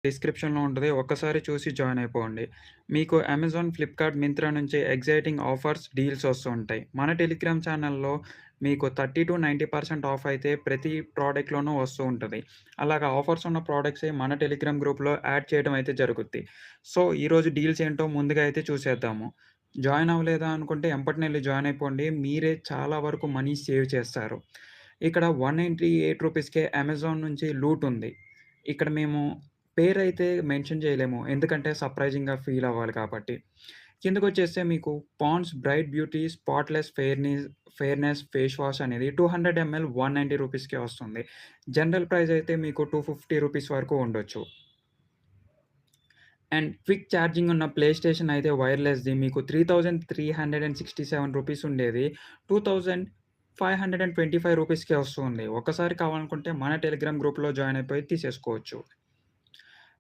డిస్క్రిప్షన్‌లో ఉంటది. ఒక్కసారి చూసి జాయిన్ అయిపోండి. మీకు అమెజాన్, ఫ్లిప్‌కార్ట్, మింత్రా నుంచి ఎక్సైటింగ్ ఆఫర్స్, డీల్స్ వస్తూ ఉంటాయి. మన టెలిగ్రామ్ ఛానల్‌లో మీకు 30-90% ఆఫ్ అయితే ప్రతి ప్రొడక్ట్‌లోనూ వస్తూ ఉంటది. అలాగా ఆఫర్స్ ఉన్న ప్రొడక్ట్సే మన టెలిగ్రామ్ గ్రూప్‌లో యాడ్ చేయడం అయితే జరుగుద్ది. సో, ఈరోజు డీల్స్ ఏంటో ముందుగా అయితే చూసేద్దాము. జాయిన్ అవ్వలేదా అనుకుంటే ఎంబటనే జాయిన్ అయిపోండి. మీరే చాలా వరకు మనీ సేవ్ చేస్తారు. ఇక్కడ రూ. 198కే అమెజాన్ నుంచి లూట్ ఉంది. ఇక్కడ మేము పేరైతే మెన్షన్ చేయలేము. ఎందుకంటే సర్ప్రైజింగ్‌గా ఫీల్ అవ్వాలి కాబట్టి. కిందకొచ్చేస్తే మీకు Pond's bright beauty spotless fairness face wash అనేది 200 ఎంఎల్ రూ. 190కే వస్తుంది. జనరల్ ప్రైస్ అయితే మీకు రూ. 250 వరకు ఉండొచ్చు. అండ్ క్విక్ ఛార్జింగ్ ఉన్న ప్లే స్టేషన్ అయితే వైర్‌లెస్‌ది మీకు రూ. 3,367 ఉండేది. రూ. 2,525కే వస్తుంది. ఒక్కసారి కావాలనుకుంటే మన టెలిగ్రామ్ గ్రూప్‌లో జాయిన్ అయిపోయి తీసేసుకోవచ్చు.